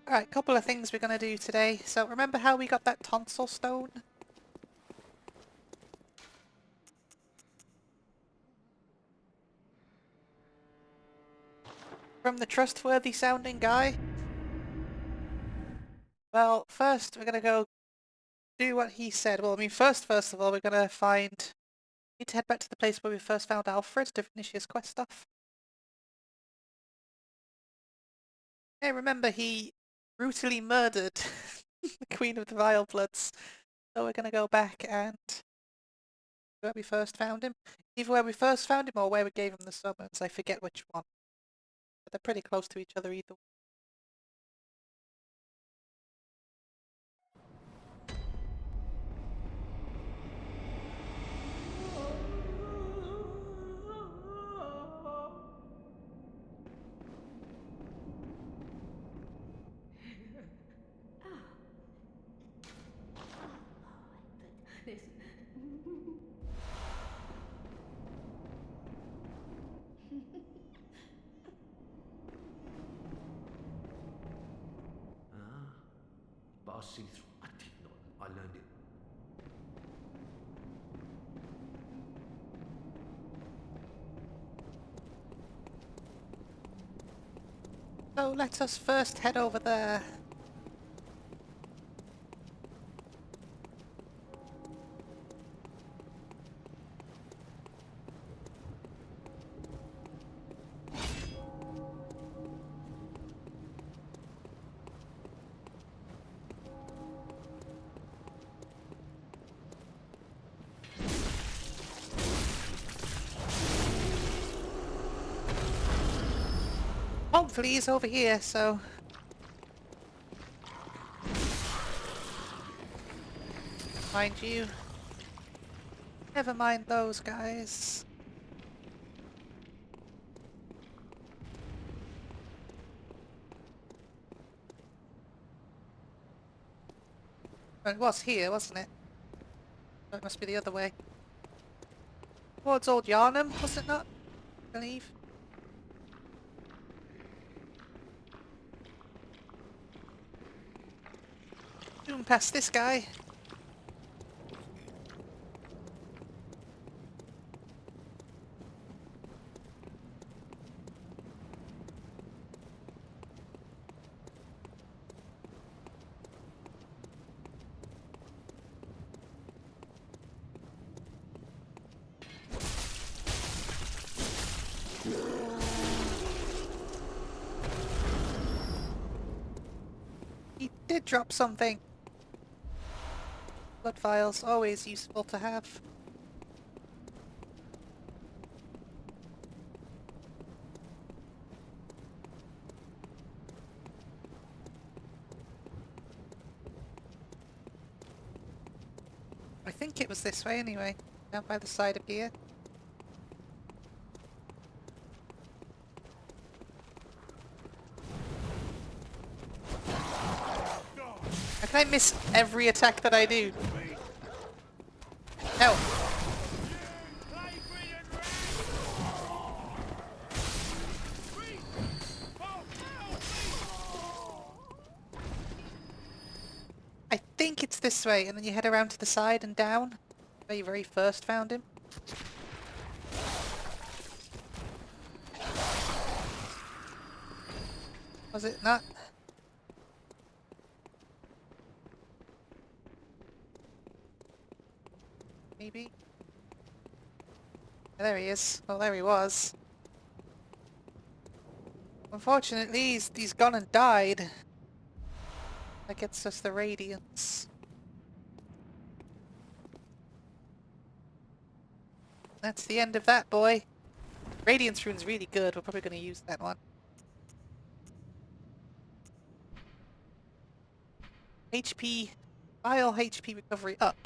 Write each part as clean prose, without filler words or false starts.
Alright, couple of things we're going to do today. So remember how we got that tonsil stone? From the trustworthy sounding guy? Well, first we're going to go do what he said. Well, I mean, first of all, we're going to need to head back to the place where we first found Alfred to finish his quest stuff. Hey, remember he brutally murdered the Queen of the Vile Bloods. So we're going to go back and where we first found him. Either where we first found him or where we gave him the summons. I forget which one. But they're pretty close to each other either. See through. I did not. I learned it. So let us first head over there. Hopefully he's over here, so... Mind you. Never mind those guys. Well, it was here, wasn't it? So it must be the other way. Towards old Yharnam, was it not? I believe. Zoom past this guy. He did drop something. Blood vials, always useful to have. I think it was this way anyway, down by the side of here. How can I miss every attack that I do? No. I think it's this way, and then you head around to the side and down, where you very first found him. Was it not? Maybe? There he is. Well, there he was. Unfortunately, he's gone and died. That gets us the radiance. That's the end of that, boy. Radiance rune's really good. We're probably going to use that one. HP... Vile HP recovery up.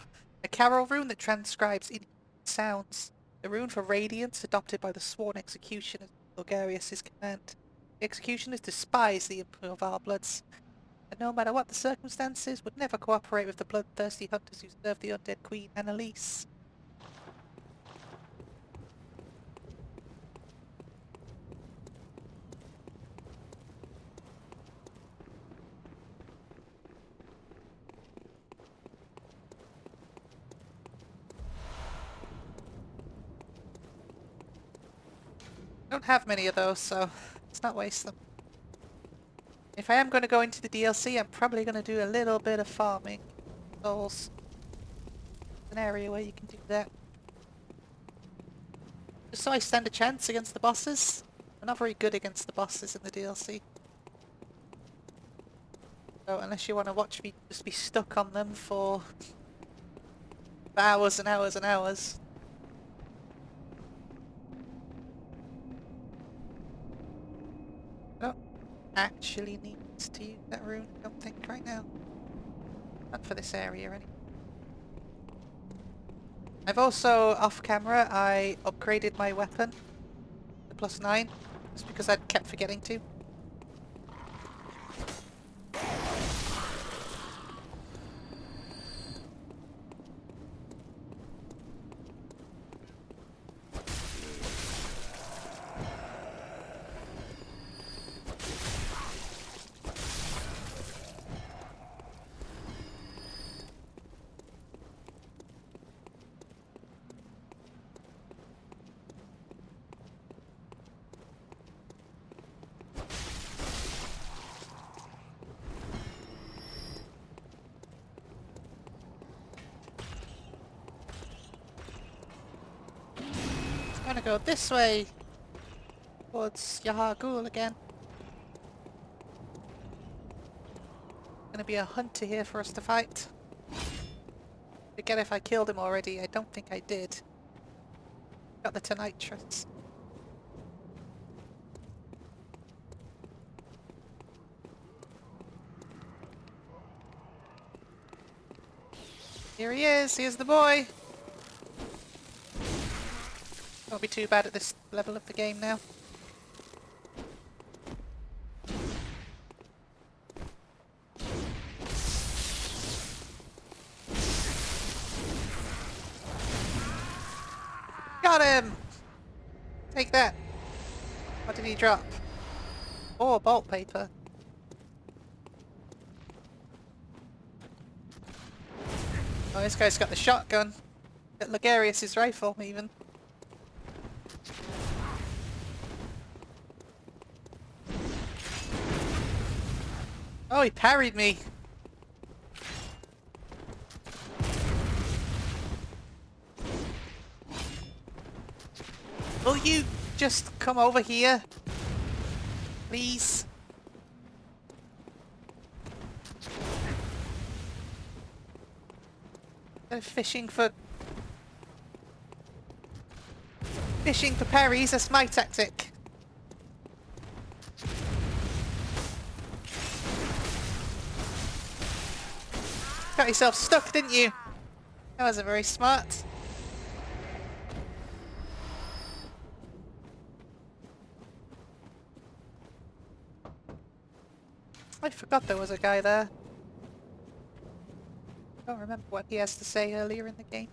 A carol rune that transcribes in sounds. The rune for radiance adopted by the sworn executioner Bulgarius' command. The executioners despise the Imperial Vile Bloods, and no matter what the circumstances, would never cooperate with the bloodthirsty hunters who serve the undead queen Annalise. Don't have many of those, so let's not waste them. If I am going to go into the DLC, I'm probably going to do a little bit of farming. Souls. An area where you can do that. Just so I stand a chance against the bosses. I'm not very good against the bosses in the DLC. So unless you want to watch me just be stuck on them for hours and hours and hours. I don't actually need to use that rune, I don't think, right now. Not for this area anyway. I've also, off camera, I upgraded my weapon to +9, just because I'd kept forgetting to. I'm gonna go this way towards Yharnam again. Gonna be a hunter here for us to fight. Forget if I killed him already. I don't think I did. Got the Tonitrus. Here he is. Here's the boy. Won't be too bad at this level of the game now. Got him! Take that. What did he drop? Oh, bolt paper. Oh, this guy's got the shotgun. Got Logarius' rifle, even. Oh, he parried me. Will you just come over here? Please? They're fishing for parries, that's my tactic. Got yourself stuck, didn't you? That wasn't very smart. I forgot there was a guy there. I don't remember what he has to say earlier in the game.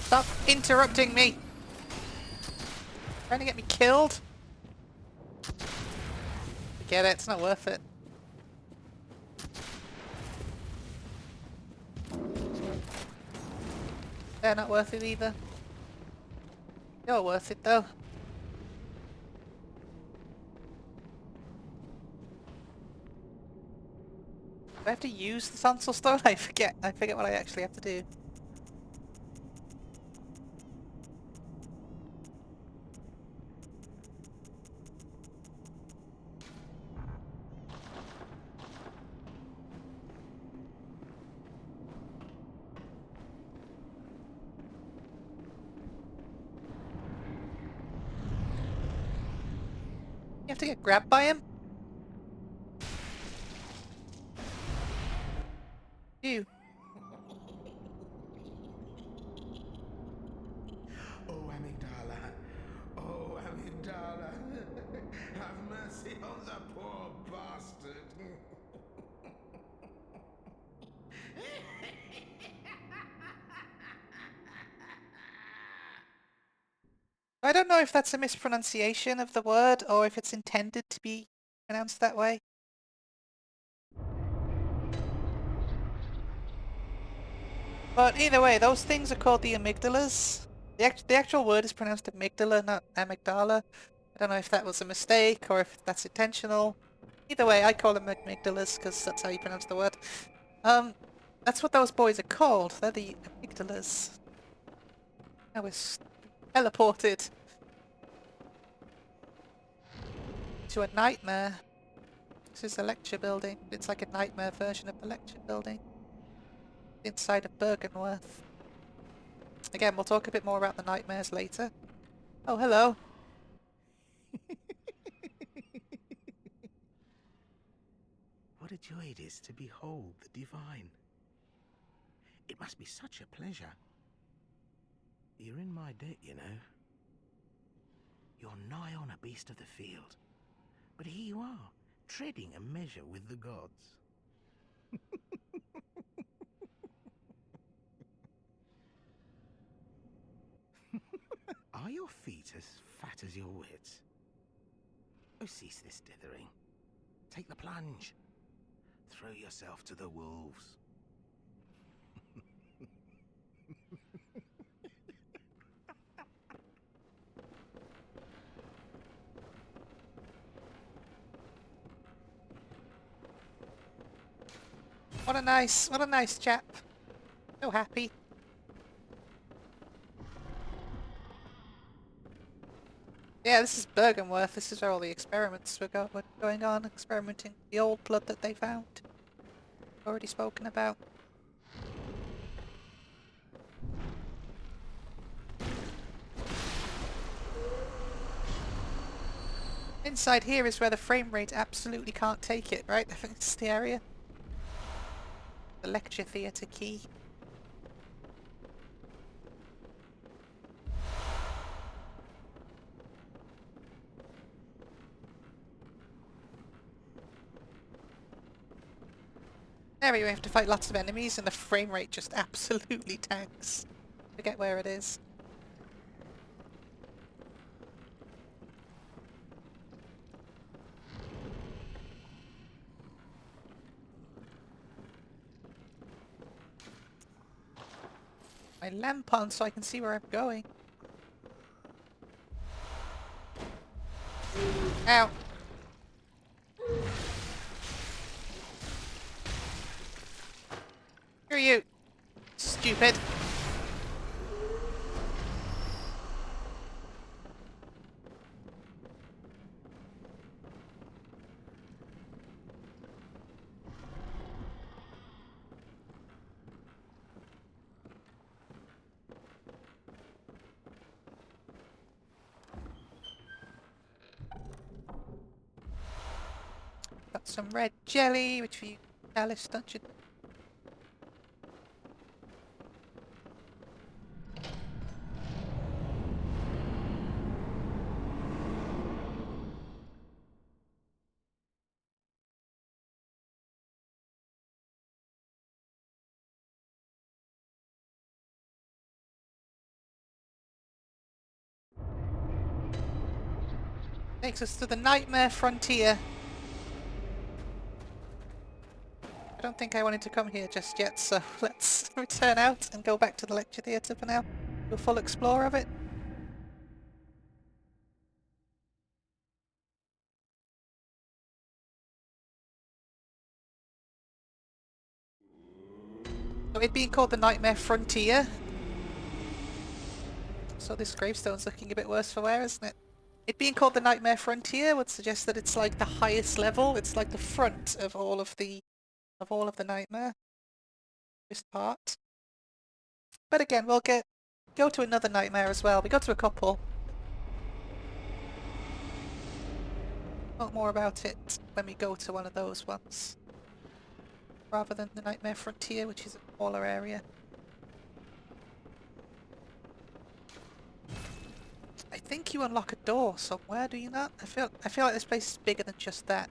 Stop interrupting me! Trying to get me killed? Forget it, it's not worth it. They're not worth it either. You're worth it though. Do I have to use the tonsil stone? I forget what I actually have to do. You have to get grabbed by him? You. Oh, Amygdala. Oh, Amygdala. Have mercy on the poor bastard. I don't know if that's a mispronunciation of the word or if it's intended to be pronounced that way. But either way, those things are called the amygdalas. The actual word is pronounced amygdala, not amygdala. I don't know if that was a mistake or if that's intentional. Either way, I call them amygdalas because that's how you pronounce the word. That's what those boys are called. They're the amygdalas. Now we're teleported to a nightmare. This is a lecture building. It's like a nightmare version of the lecture building. Inside of Bergenworth. Again, we'll talk a bit more about the nightmares later. Oh, hello. What a joy it is to behold the divine. It must be such a pleasure. You're in my debt, you know. You're nigh on a beast of the field. But here you are, treading a measure with the gods. Are your feet as fat as your wits? Oh, cease this dithering. Take the plunge. Throw yourself to the wolves. What a nice chap. So happy. Yeah, this is Bergenworth. This is where all the experiments were going on. Experimenting with the old blood that they found. Already spoken about. Inside here is where the frame rate absolutely can't take it, right? I think it's the area. The lecture theatre key. There we have to fight lots of enemies and the frame rate just absolutely tanks. Forget where it is. My lamp on so I can see where I'm going. Ow! Screw you! Stupid! Got some red jelly, which we Alice Dungeon. Takes us to the Nightmare Frontier. I don't think I wanted to come here just yet, so let's return out and go back to the lecture theatre for now. Do a full explore of it. So it being called the Nightmare Frontier. So this gravestone's looking a bit worse for wear, isn't it? It being called the Nightmare Frontier would suggest that it's like the highest level. It's like the front of all of the nightmare. This part. But again, we'll go to another nightmare as well. We go to a couple. Talk more about it when we go to one of those ones. Rather than the Nightmare Frontier, which is a smaller area. I think you unlock a door somewhere, do you not? I feel like this place is bigger than just that.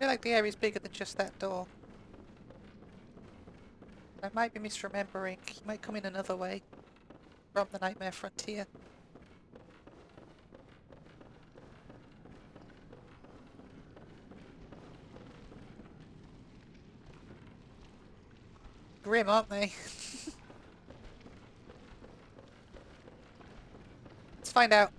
feel like the area's bigger than just that door. I might be misremembering. He might come in another way from the Nightmare Frontier. Grim, aren't they? Let's find out.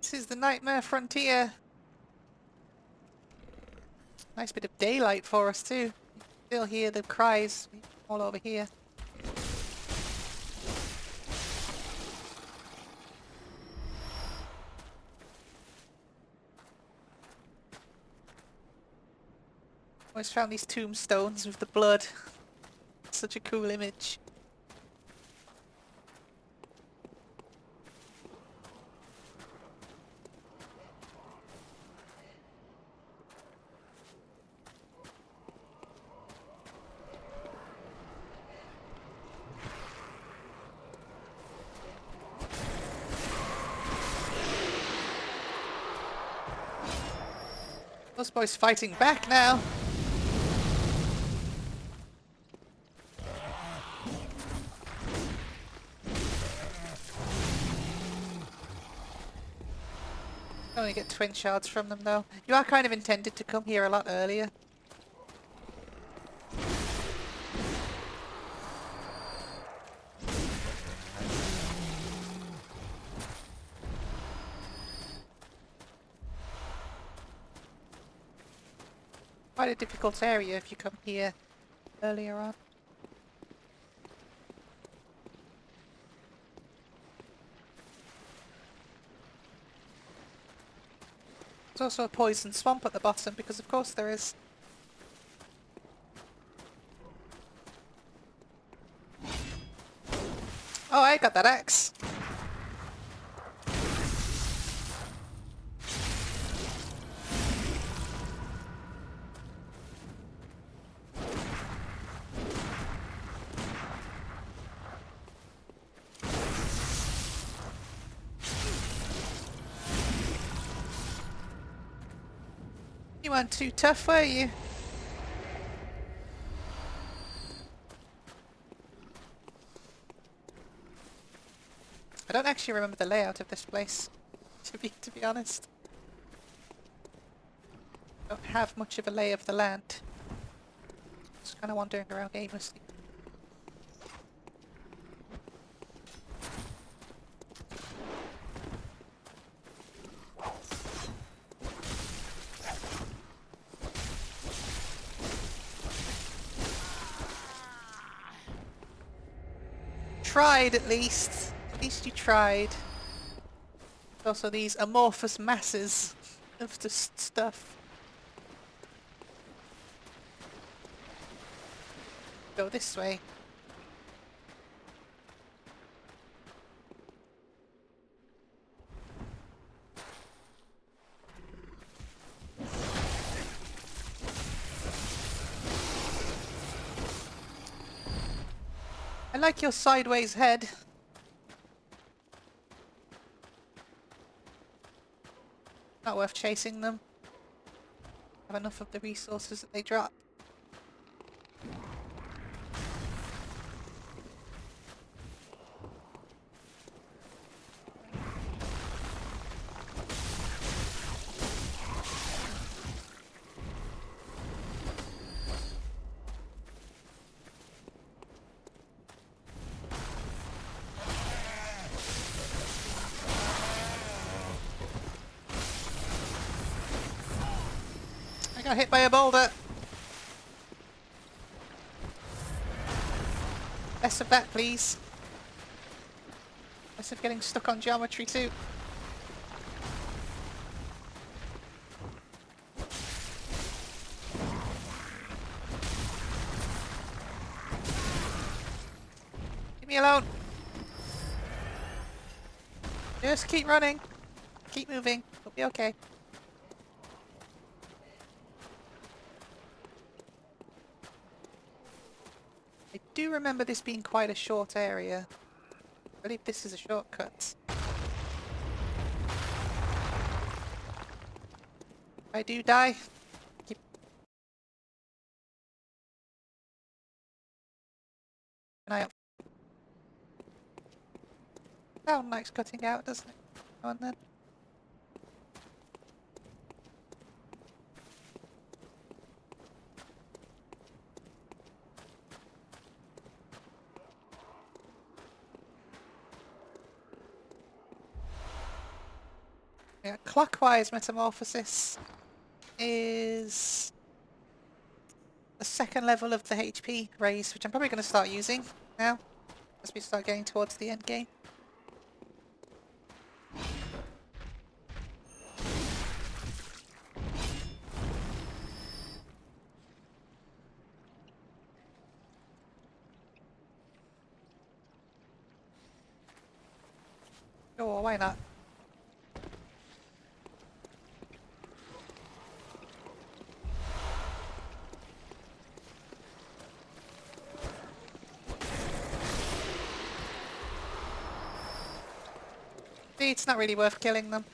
This is the Nightmare Frontier. Nice bit of daylight for us too. Still hear the cries all over here. Always found these tombstones with the blood. Such a cool image. Those boys fighting back now. Only get twin shards from them though. You are kind of intended to come here a lot earlier. Quite a difficult area if you come here earlier on. There's also a poison swamp at the bottom, because of course there is. Oh, I got that axe. You weren't too tough, were you? I don't actually remember the layout of this place, to be honest. Don't have much of a lay of the land. Just kind of wandering around aimlessly. Tried at least. At least you tried. Also these amorphous masses of just stuff. Go this way. I like your sideways head. Not worth chasing them. Have enough of the resources that they drop. I got hit by a boulder. Less of that, please. Instead of getting stuck on geometry too. Leave me alone. Just keep running. Keep moving. It'll be okay. I do remember this being quite a short area. I believe this is a shortcut. If I do die, keep an eye out. Sound likes cutting out, doesn't it? Now and then. Yeah, clockwise metamorphosis is the second level of the HP raise, which I'm probably going to start using now as we start getting towards the end game. Oh, why not? See, it's not really worth killing them.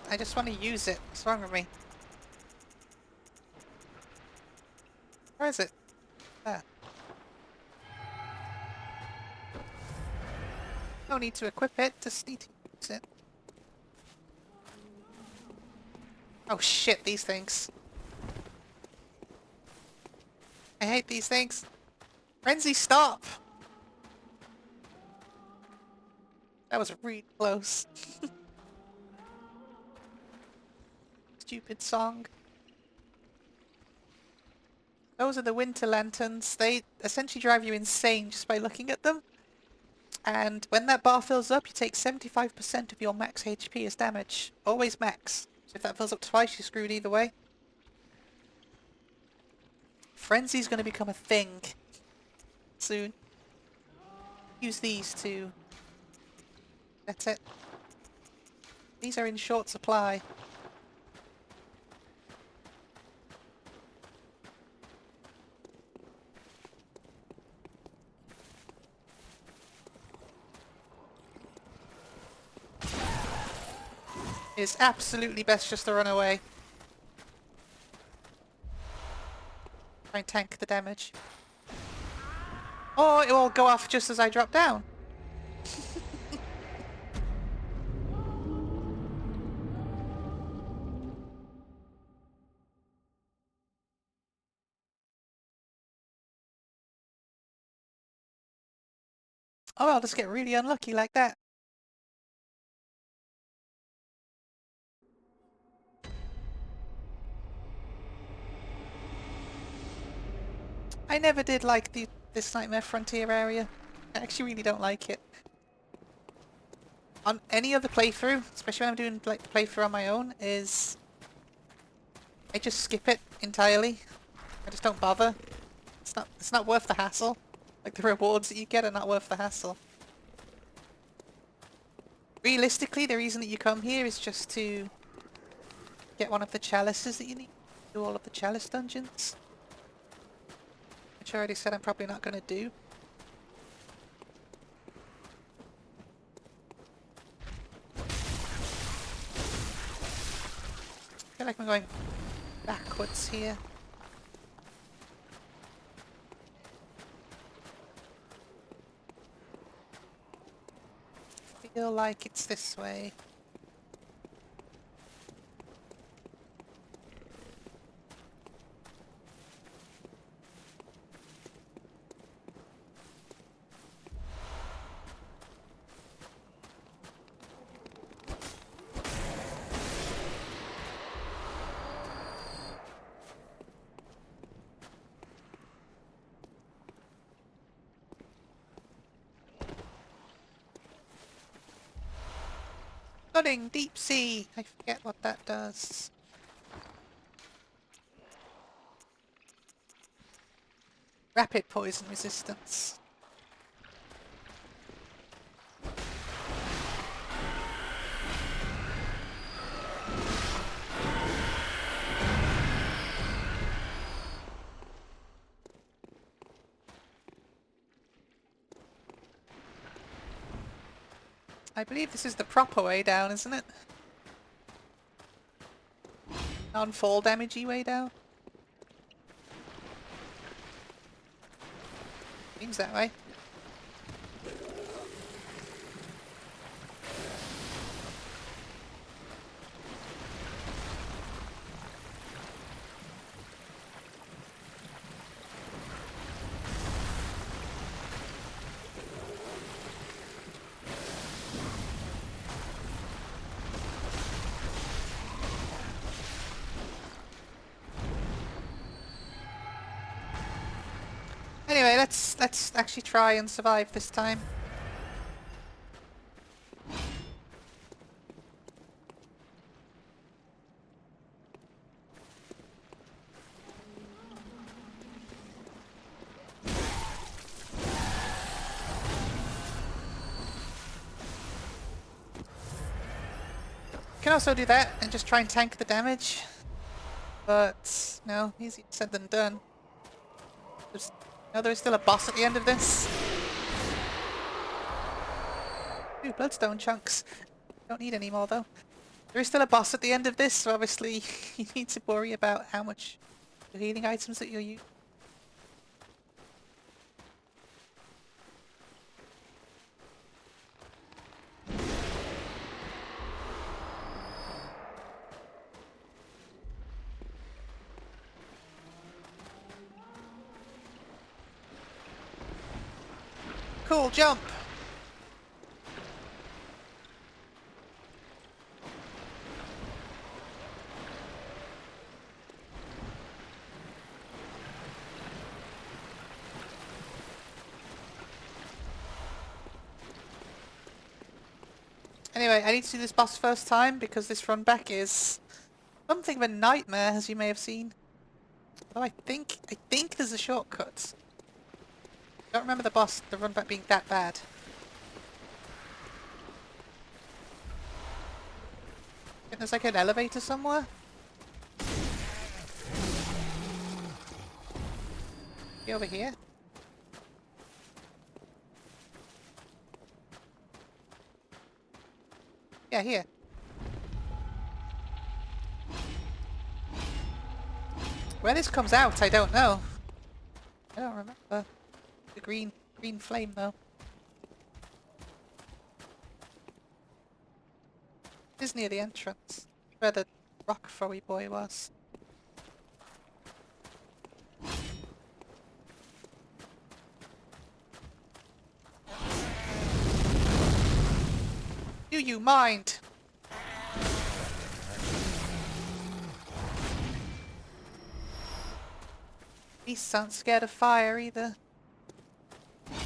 I just want to use it. What's wrong with me? Where is it? There. No need to equip it, just need to use it. Oh shit, these things. I hate these things. Frenzy, stop! That was really close. Stupid song. Those are the winter lanterns. They essentially drive you insane just by looking at them. And when that bar fills up, you take 75% of your max HP as damage. Always max. So if that fills up twice, you're screwed either way. Frenzy's going to become a thing soon. Use these to... That's it. These are in short supply. It's absolutely best just to run away. Try and tank the damage. Or it will go off just as I drop down. Oh, I'll just get really unlucky like that. I never did like this Nightmare Frontier area. I actually really don't like it. On any other playthrough, especially when I'm doing like the playthrough on my own, is I just skip it entirely. I just don't bother. It's not worth the hassle. Like the rewards that you get are not worth the hassle. Realistically, the reason that you come here is just to get one of the chalices that you need. Do all of the chalice dungeons. Which I already said I'm probably not going to do. I feel like I'm going backwards here. Feel like it's this way. Flooding deep sea. I forget what that does. Rapid poison resistance. I believe this is the proper way down, isn't it? Non-fall damagey way down? Seems that way. Anyway, let's actually try and survive this time. Can also do that and just try and tank the damage. But no, easier said than done. There's still a boss at the end of this. Ooh, bloodstone chunks. Don't need any more though. There is still a boss at the end of this, so obviously you need to worry about how much healing items that you'll use. Cool, jump! Anyway, I need to do this boss first time because this run back is something of a nightmare, as you may have seen. Although I think there's a shortcut. I don't remember the run back being that bad. I think there's like an elevator somewhere. Be over here. Yeah, here. Where this comes out, I don't know. I don't remember. The green flame though. It is near the entrance. Where the rock throwy boy was. Do you mind? Beasts aren't scared of fire either.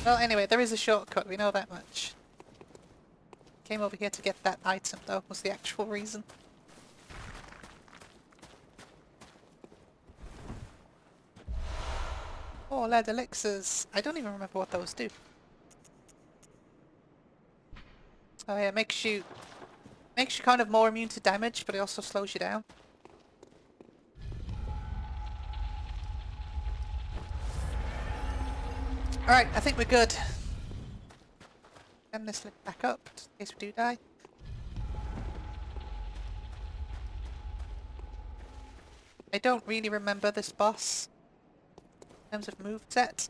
Well, anyway, there is a shortcut, we know that much. Came over here to get that item, though, was the actual reason. Oh, lead elixirs. I don't even remember what those do. Oh yeah, makes you kind of more immune to damage, but it also slows you down. Alright, I think we're good. Send this lift back up, just in case we do die. I don't really remember this boss in terms of moveset.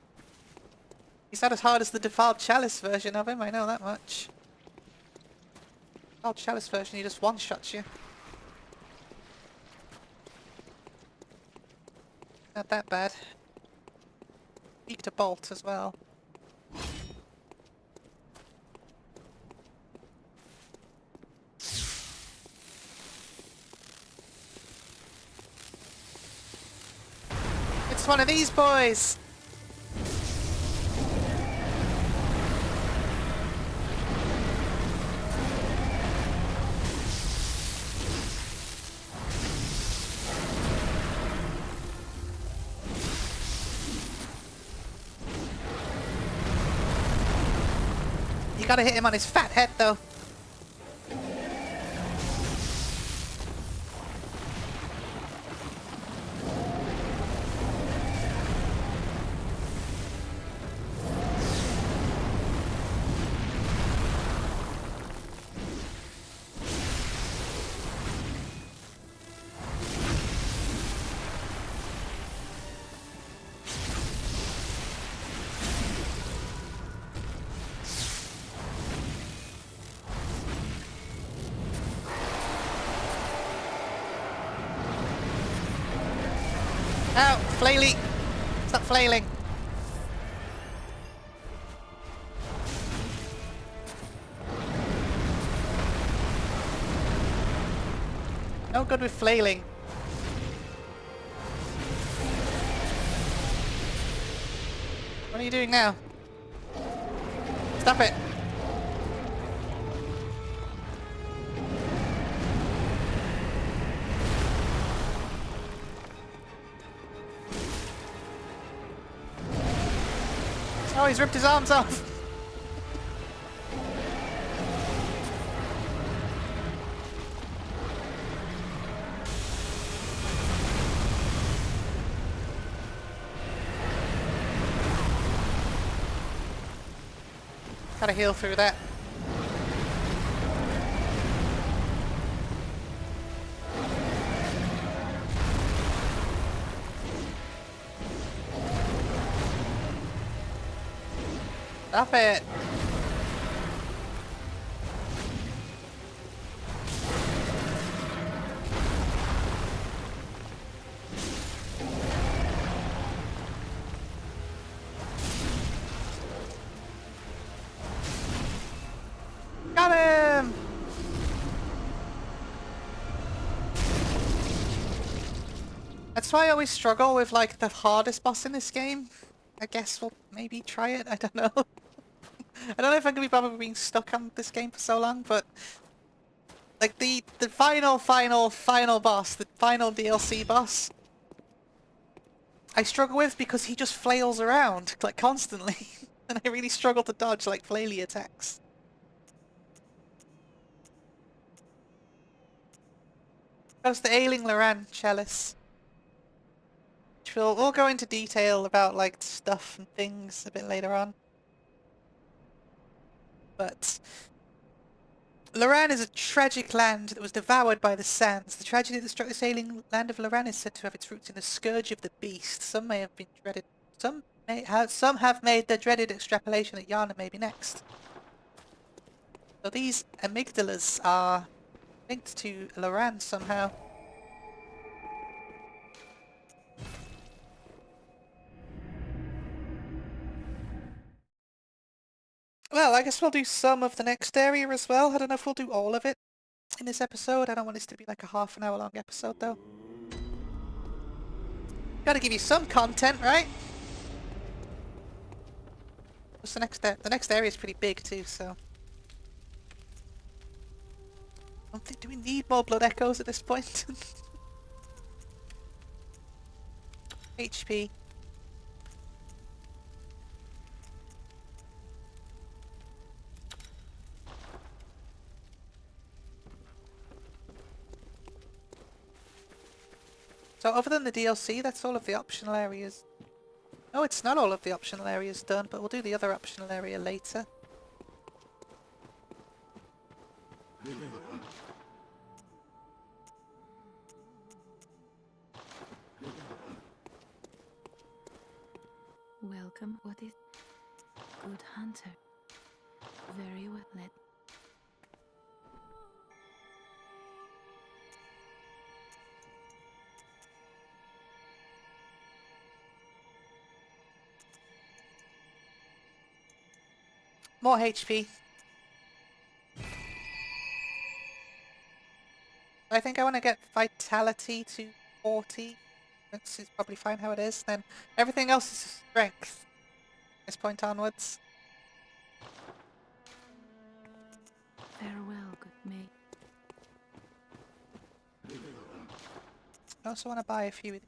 He's not as hard as the Defiled Chalice version of him, I know that much. Defiled Chalice version, he just one-shots you. Not that bad. Weak to bolt as well. It's one of these boys! You gotta hit him on his fat head though. Ow! Flaily! Stop flailing! No good with flailing. What are you doing now? Stop it! Oh, he's ripped his arms off! Gotta heal through that. Stop it! Got him! That's why I always struggle with like the hardest boss in this game. I guess we'll maybe try it, I don't know. I don't know if I'm gonna be bothered with being stuck on this game for so long, but like the final boss, the final DLC boss, I struggle with because he just flails around like constantly, and I really struggle to dodge like flaily attacks. Goes the Ailing Loran Chalice, which we'll go into detail about like stuff and things a bit later on. But Loran is a tragic land that was devoured by the sands. The tragedy that struck this ailing land of Loran is said to have its roots in the scourge of the beast. Some have made the dreaded extrapolation that Yharnam may be next. So these amygdalas are linked to Loran somehow. Well, I guess we'll do some of the next area as well. I don't know if we'll do all of it in this episode. I don't want this to be like a half an hour long episode though. Gotta give you some content, right? What's the next area is pretty big too, so I don't think, do we need more blood echoes at this point? HP. So other than the DLC, that's all of the optional areas. No, it's not all of the optional areas done, but we'll do the other optional area later. Welcome. What is good hunter? Very well. Let More HP. I think I want to get vitality to 40. This is probably fine how it is. Then everything else is strength. This point onwards. farewell, good mate. I also want to buy a few of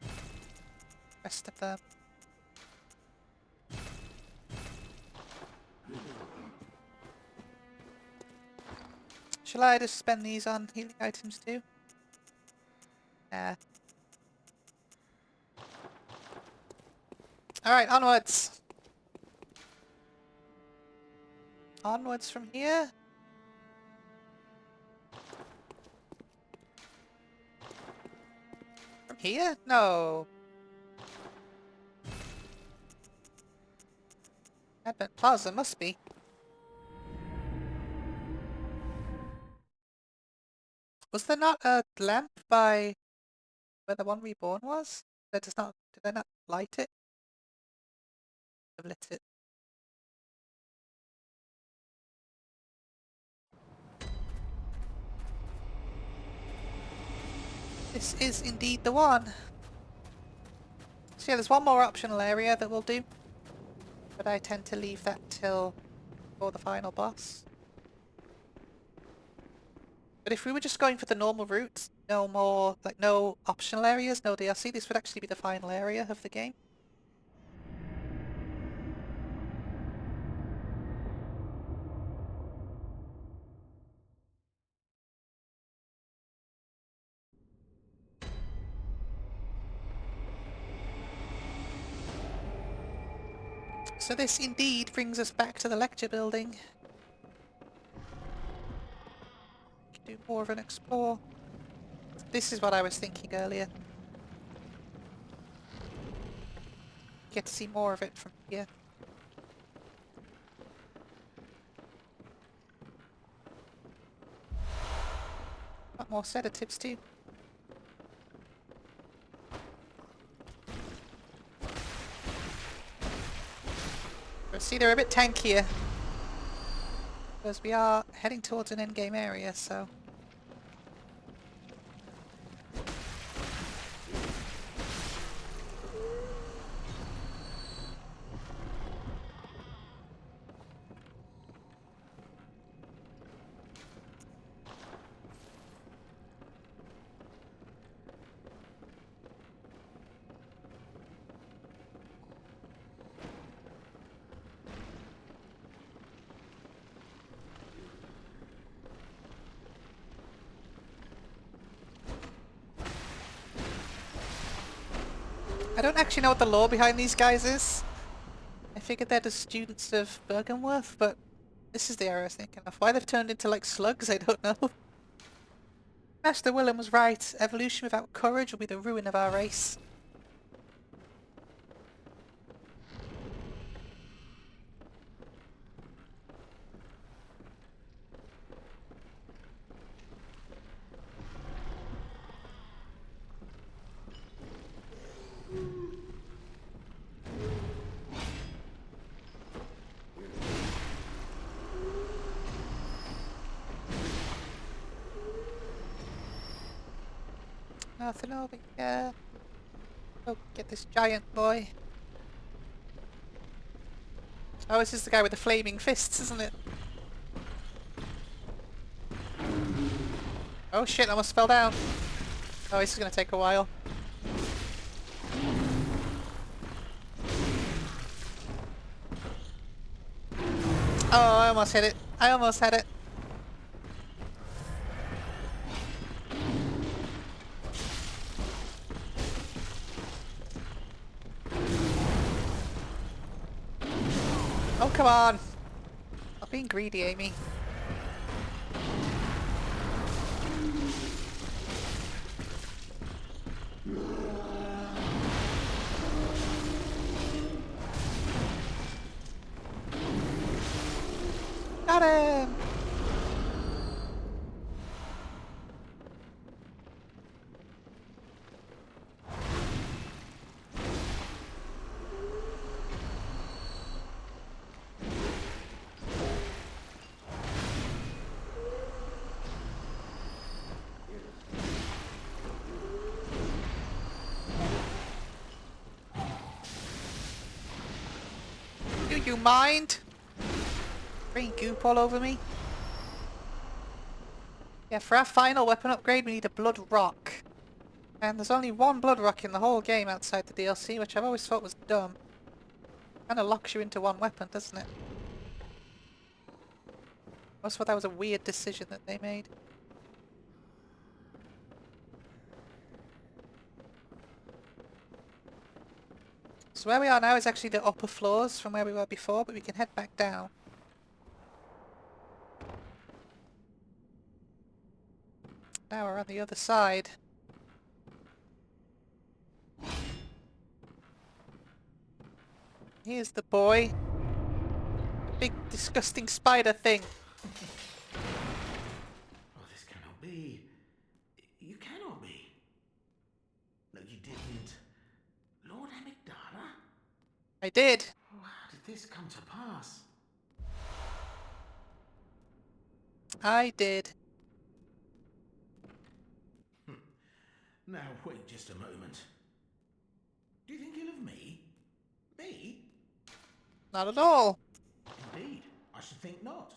the rest of them. Shall I just spend these on healing items too? Nah. Alright, onwards! Onwards from here? From here? No. Advent Plaza must be. Was there not a lamp by where the one reborn was? That does not. Did I not light it? I've lit it. This is indeed the one. So yeah, there's one more optional area that we'll do, but I tend to leave that till before the final boss. But if we were just going for the normal route, no more, like no optional areas, no DLC, this would actually be the final area of the game. So this indeed brings us back to the lecture building. Do more of an explore. This is what I was thinking earlier. Get to see more of it from here. Got more sedatives too. But see, they're a bit tankier. Because we are heading towards an endgame area, so... I don't actually know what the lore behind these guys is. I figured they're the students of Bergenworth, but this is the area I was thinking of. Why they've turned into like slugs, I don't know. Master Willem was right. Evolution without courage will be the ruin of our race. Nothing over here. Oh, get this giant boy. Oh, this is the guy with the flaming fists, isn't it? Oh shit, I almost fell down. Oh, this is gonna take a while. Oh, I almost hit it. I almost had it. Oh, come on. Stop being greedy, Amy. Got him! Do you mind? Green goop all over me. Yeah, for our final weapon upgrade we need a blood rock. And there's only one blood rock in the whole game outside the DLC, which I've always thought was dumb. Kinda locks you into one weapon, doesn't it? I always thought that was a weird decision that they made. So where we are now is actually the upper floors from where we were before, but we can head back down. Now we're on the other side. Here's the boy. The big disgusting spider thing. Oh, this cannot be. You cannot be. No, you didn't. Lord Amygdala? I did. Oh, how did this come to pass? I did. Now, wait just a moment. Do you think ill of me? Me? Not at all. Indeed, I should think not.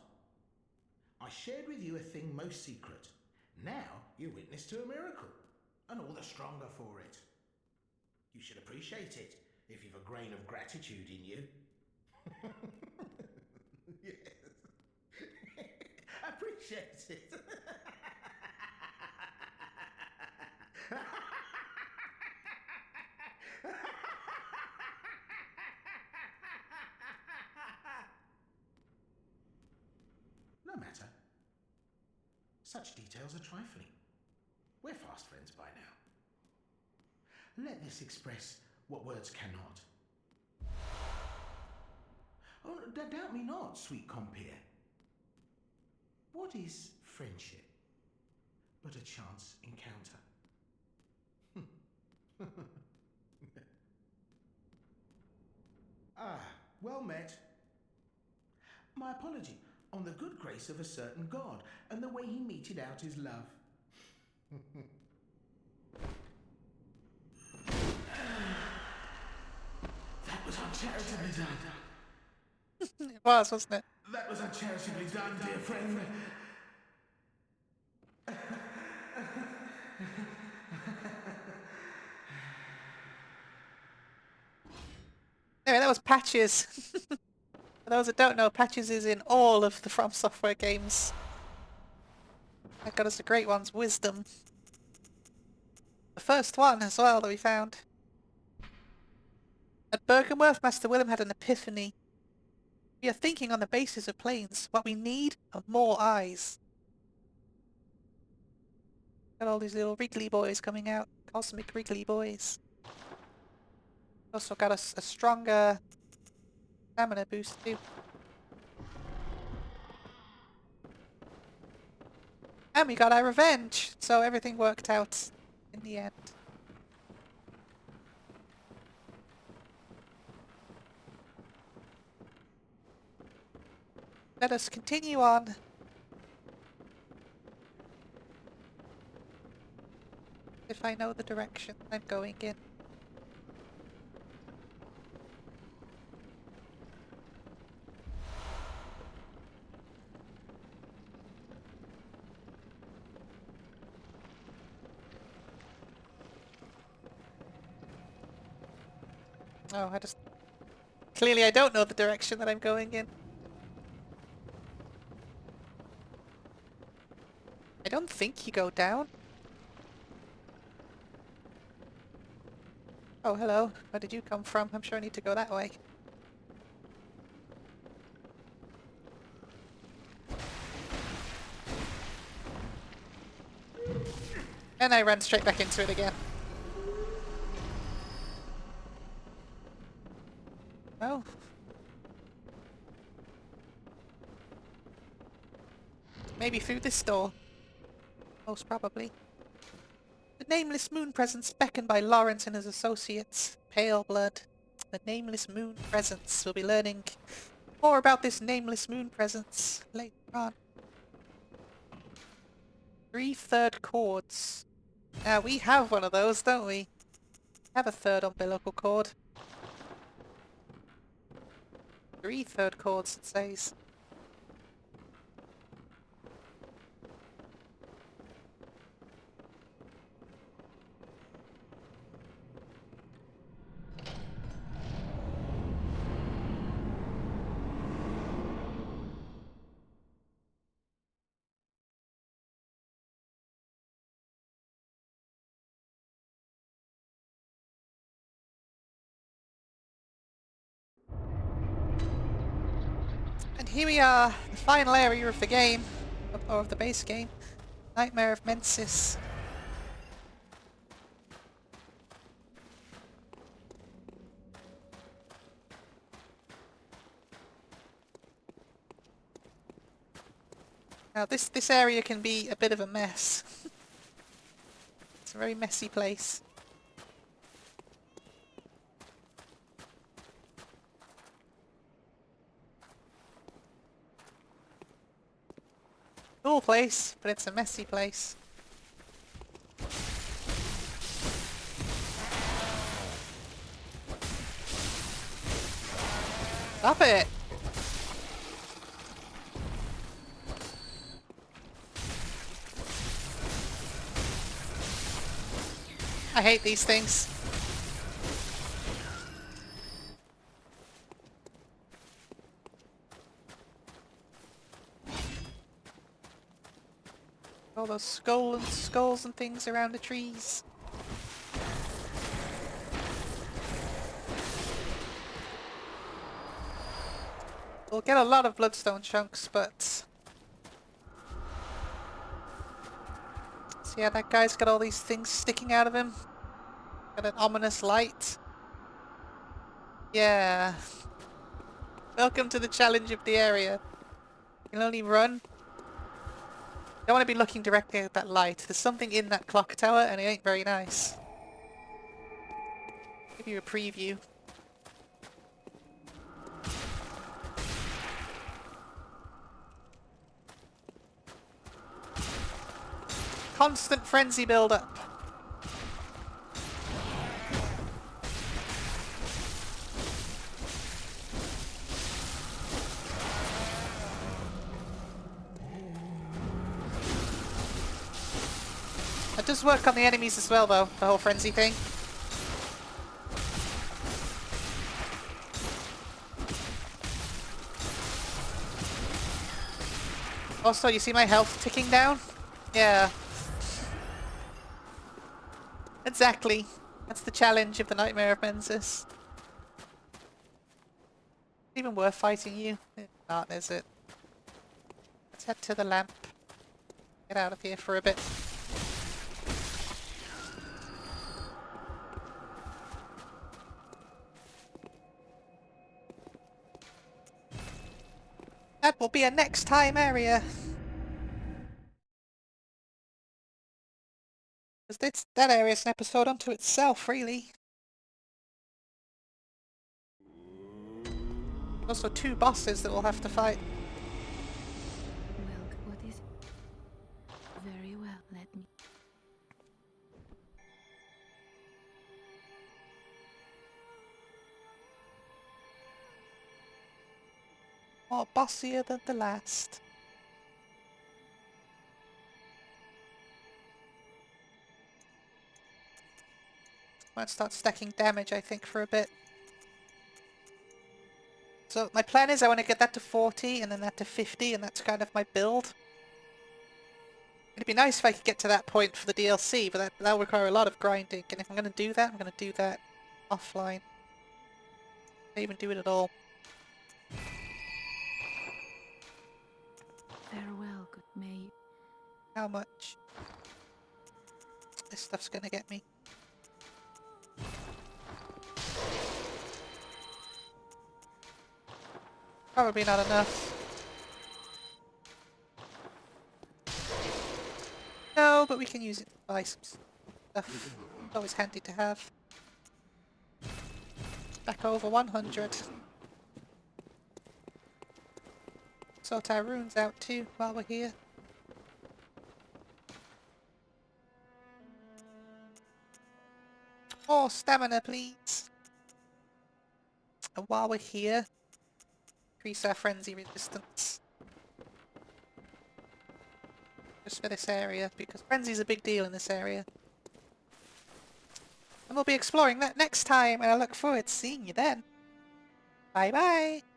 I shared with you a thing most secret. Now you're witness to a miracle, and all the stronger for it. You should appreciate it, if you've a grain of gratitude in you. Yes. Appreciate it. No matter. Such details are trifling. We're fast friends by now. Let this express what words cannot. Oh, doubt me not, sweet compeer. What is friendship but a chance encounter? Ah, well met. My apology on the good grace of a certain god and the way he meted out his love. That was uncharitably done. It was, wasn't it? That was uncharitably done, dear friend. Anyway, that was Patches. For those that don't know, Patches is in all of the From Software games. That got us the great ones, Wisdom. The first one as well that we found. At Bergenworth, Master Willem had an epiphany. We are thinking on the basis of planes. What we need are more eyes. Got all these little wriggly boys coming out. Cosmic wriggly boys. Also got us a stronger stamina boost too. And we got our revenge, so everything worked out in the end. Let us continue on. If I know the direction I'm going in. Oh, clearly I don't know the direction that I'm going in. I don't think you go down. Oh, hello. Where did you come from? I'm sure I need to go that way. And I ran straight back into it again. Oh. Maybe through this door. Most probably. The Nameless Moon Presence beckoned by Lawrence and his associates. Pale blood. The Nameless Moon Presence. We'll be learning more about this Nameless Moon Presence later on. 3/3 chords. Now we have one of those, don't we? Have a third umbilical cord. 3/3 chords, it says. And here we are, the final area of the game, or of the base game. Nightmare of Mensis. Now this area can be a bit of a mess. It's a very messy place. Cool place, but it's a messy place. Stop it! I hate these things. All those skulls and things around the trees. We'll get a lot of bloodstone chunks, but... See how that guy's got all these things sticking out of him? Got an ominous light. Yeah. Welcome to the challenge of the area. You can only run. You don't want to be looking directly at that light. There's something in that clock tower and it ain't very nice. Give you a preview. Constant frenzy build-up. It does work on the enemies as well, though, the whole frenzy thing. Also, you see my health ticking down? Yeah. Exactly. That's the challenge of the Nightmare of Mensis. Even worth fighting you? It's not, is it? Let's head to the lamp. Get out of here for a bit. That will be a next time area. Because that area is an episode unto itself, really. Also 2 bosses that we'll have to fight. Well, what is it? Very well, let me. More bossier than the last. Might start stacking damage, I think, for a bit. So my plan is I want to get that to 40 and then that to 50, and that's kind of my build. It'd be nice if I could get to that point for the DLC, but that'll require a lot of grinding, and if I'm going to do that, I'm going to do that offline. Not even do it at all. Farewell, good maid. How much? This stuff's going to get me. Probably not enough. No, but we can use it to buy some stuff. It's always handy to have. Back over 100. Sort our runes out too while we're here. More stamina, please. And while we're here, increase our frenzy resistance. Just for this area, because frenzy's a big deal in this area. And we'll be exploring that next time, and I look forward to seeing you then. Bye bye!